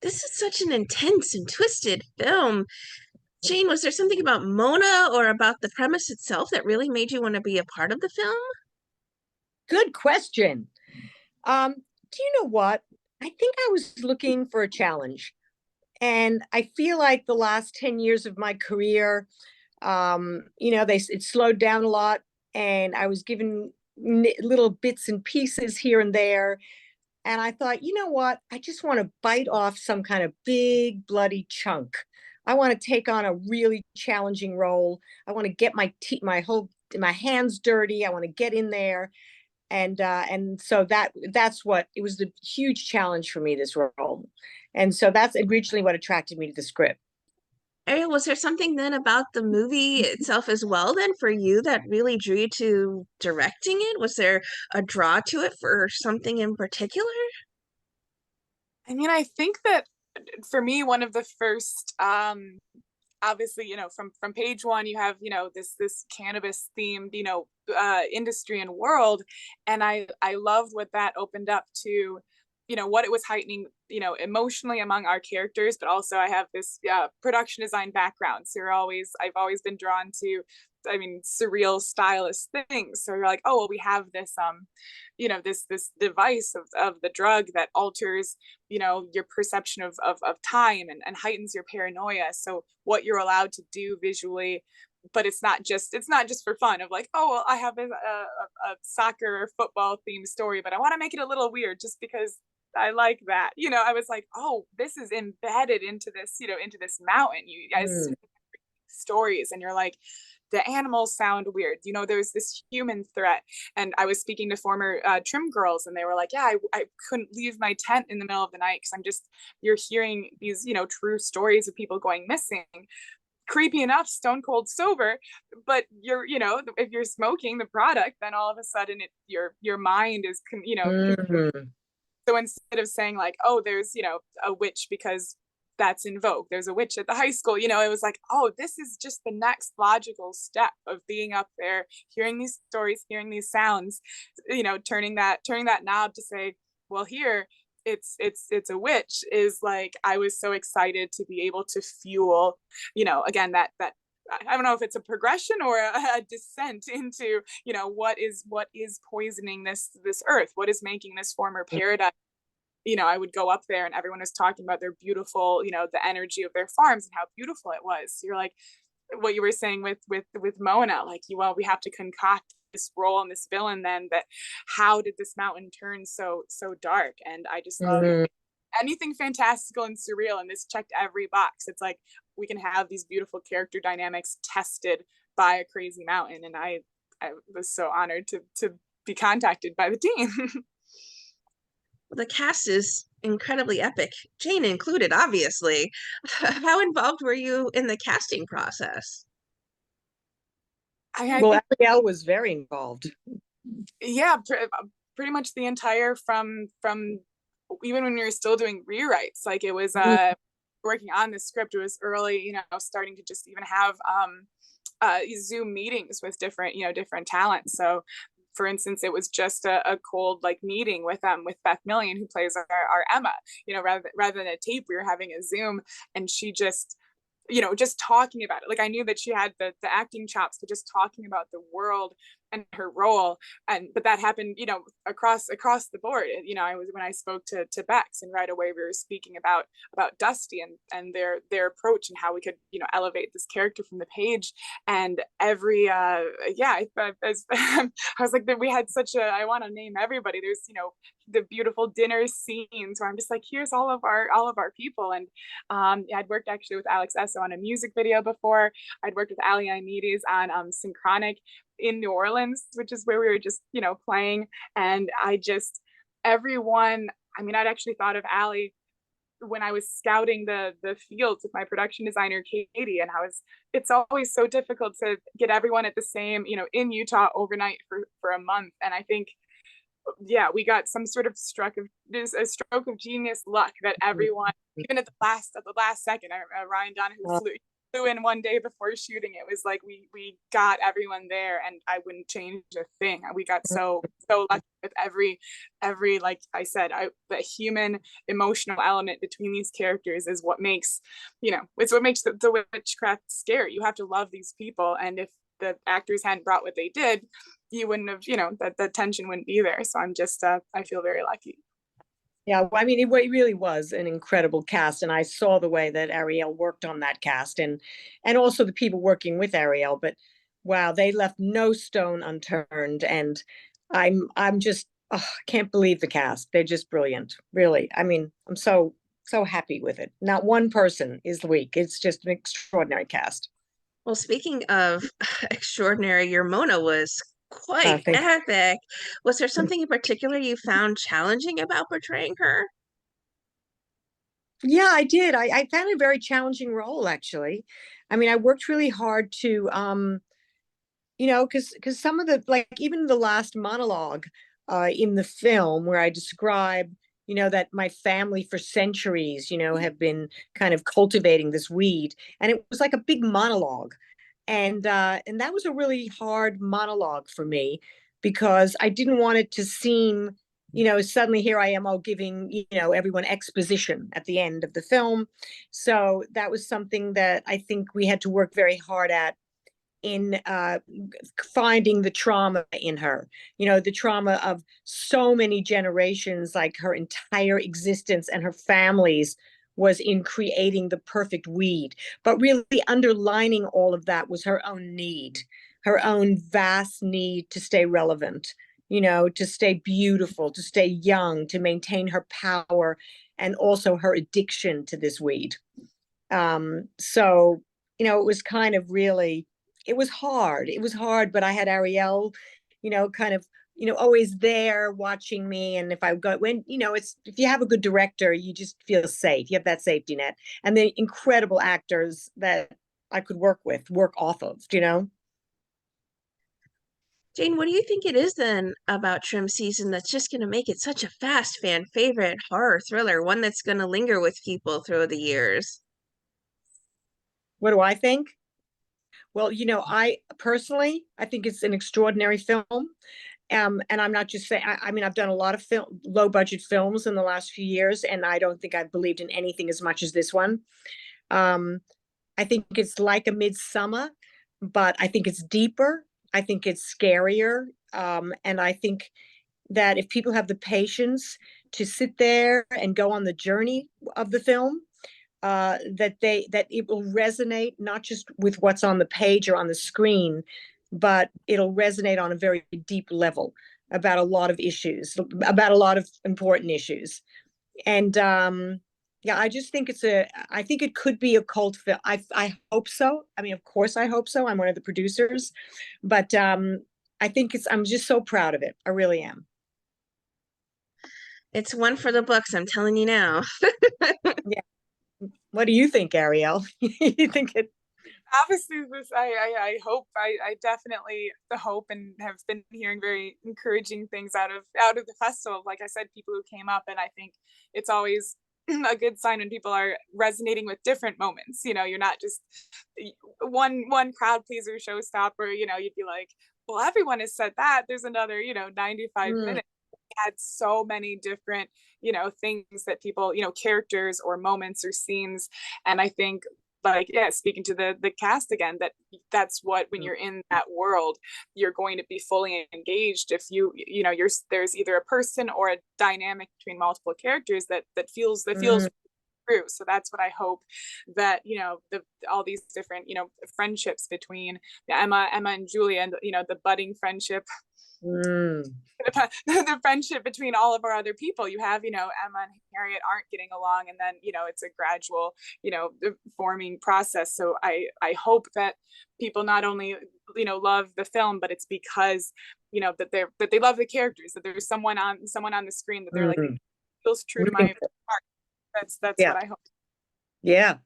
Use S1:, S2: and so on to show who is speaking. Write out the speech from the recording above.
S1: This is such an intense and twisted film. Jane, was there something about Mona or about the premise itself that really made you want to be a part of the film?
S2: Good question. Um, do you know what? I think I was looking for a challenge. And I feel like the last 10 years of my career, it slowed down a lot. And I was given little bits and pieces here and there. And I thought, you know what? I just want to bite off some kind of big, bloody chunk. I want to take on a really challenging role. I want to get my hands dirty. I want to get in there and so that's what it was, the huge challenge for me, this role. And so that's originally what attracted me to the script.
S1: Ariel, was there something then about the movie itself as well then for you that really drew you to directing it? Was there a draw to it for something in particular?
S3: I mean, I think that for me, one of the first, obviously, from page one, you have, this cannabis themed, industry and world, and I loved what that opened up to, what it was heightening, emotionally among our characters, but also I have this production design background, so I've always been drawn to, I mean, surreal stylist things. So you're like, oh well, we have this this device of the drug that alters, your perception of time and heightens your paranoia. So what you're allowed to do visually, but it's not just for fun of like, oh well, I have a soccer or football themed story, but I want to make it a little weird just because I like that. I was like, oh, this is embedded into this mountain. You guys stories, and you're like, the animals sound weird, there's this human threat. And I was speaking to former trim girls, and they were like, yeah, I couldn't leave my tent in the middle of the night because you're hearing these true stories of people going missing, creepy enough, stone cold sober. But if you're smoking the product, then all of a sudden your mind is so instead of saying like, oh, there's a witch because that's in vogue, there's a witch at the high school, it was like, oh, this is just the next logical step of being up there, hearing these stories, hearing these sounds, turning that knob to say, well, here it's a witch, is like, I was so excited to be able to fuel, again, that I don't know if it's a progression or a descent into, what is poisoning this earth, what is making this former paradise. I would go up there and everyone was talking about their beautiful, the energy of their farms and how beautiful it was. So you're like, what you were saying with Mona, like, well, we have to concoct this role and this villain then, that how did this mountain turn so dark? And I just love anything fantastical and surreal, and this checked every box. It's like, we can have these beautiful character dynamics tested by a crazy mountain, and I was so honored to be contacted by the team.
S1: The cast is incredibly epic, Jane included, obviously. How involved were you in the casting process?
S3: I
S2: Well,
S3: think,
S2: Ariel was very involved.
S3: yeah, pretty much the entire, from even when we were still doing rewrites, like it was working on the script, it was early, starting to just even have Zoom meetings with different talents. So for instance, it was just a cold like meeting with Beth Million, who plays our Emma, rather than a tape, we were having a Zoom, and she just talking about it, like I knew that she had the acting chops, but just talking about the world and her role. But that happened across the board. I was, when I spoke to Bex, and right away we were speaking about Dusty and their approach and how we could elevate this character from the page. And every I was like, that we had such a, I want to name everybody, there's the beautiful dinner scenes where I'm just like, here's all of our people. And I'd worked actually with Alex Esso on a music video before. I'd worked with Ali Amides on Synchronic in New Orleans, which is where we were just playing. And everyone, I mean, I'd actually thought of Ali when I was scouting the fields with my production designer Katie, and it's always so difficult to get everyone at the same, in Utah overnight for a month. And I think, yeah, we got some sort of a stroke of genius luck that everyone, even at the last second, Ryan Donahue flew flew in one day before shooting. It was like we got everyone there, and I wouldn't change a thing. We got so lucky with every like I said, the human emotional element between these characters is what makes, it's what makes the witchcraft scary. You have to love these people, and if the actors hadn't brought what they did, you wouldn't have, that the tension wouldn't be there. So I'm just I feel very lucky.
S2: Yeah, I mean, it really was an incredible cast, and I saw the way that Ariel worked on that cast, and also the people working with Ariel. But wow, they left no stone unturned, and I'm just can't believe the cast. They're just brilliant, really. I mean, I'm so happy with it. Not one person is weak. It's just an extraordinary cast.
S1: Well, speaking of extraordinary, your Mona was quite
S2: Thank
S1: epic. Was there
S2: you.
S1: something in particular you found challenging about portraying her?
S2: Yeah, I did. I found a very challenging role, actually. I mean, I worked really hard to because some of the, like, even the last monologue in the film where I describe, that my family for centuries, have been kind of cultivating this weed, and it was like a big monologue, and that was a really hard monologue for me because I didn't want it to seem, suddenly here I am all giving, everyone exposition at the end of the film. So that was something that I think we had to work very hard at in finding the trauma in her, the trauma of so many generations, like her entire existence and her family's was in creating the perfect weed. But really underlining all of that was her own need, her own vast need to stay relevant, to stay beautiful, to stay young, to maintain her power, and also her addiction to this weed. So, it was kind of really, it was hard. It was hard, but I had Ariel, kind of, always there watching me. And if I go, it's, if you have a good director, you just feel safe. You have that safety net, and the incredible actors that I could work off of.
S1: Jane, what do you think it is then about Trim Season that's just going to make it such a fast fan favorite horror thriller, one that's going to linger with people through the years?
S2: What do I think? Well, I personally, I think it's an extraordinary film. And I'm not just saying, I mean, I've done a lot of low budget films in the last few years, and I don't think I've believed in anything as much as this one. Um, I think it's like a Midsummer, but I think it's deeper. I think it's scarier. And I think that if people have the patience to sit there and go on the journey of the film, that it will resonate not just with what's on the page or on the screen, but it'll resonate on a very deep level about a lot of issues, about a lot of important issues. And yeah, I just think I think it could be a cult film. I hope so. I mean, of course I hope so. I'm one of the producers, but I think I'm just so proud of it. I really am.
S1: It's one for the books, I'm telling you now.
S2: Yeah. What do you think, Ariel? You think it?
S3: Obviously, this I hope, I definitely hope, and have been hearing very encouraging things out of the festival. Like I said, people who came up, and I think it's always a good sign when people are resonating with different moments. You're not just one crowd pleaser showstopper. You'd be like, well, everyone has said that. There's another 95 minutes. Had so many different things that people, characters or moments or scenes. And I think, like, yeah, speaking to the cast again, that's what, when you're in that world, you're going to be fully engaged if you're there's either a person or a dynamic between multiple characters that feels true. So that's what I hope, that all these different friendships between Emma and Julia, and the budding friendship,
S2: Mm.
S3: the friendship between all of our other people. You have, Emma and Harriet aren't getting along, and then it's a gradual forming process. So I hope that people not only love the film, but it's because that they love the characters, that there's someone on the screen that they're like, feels true to my heart. That's
S2: Yeah.
S3: what I hope.
S2: Yeah.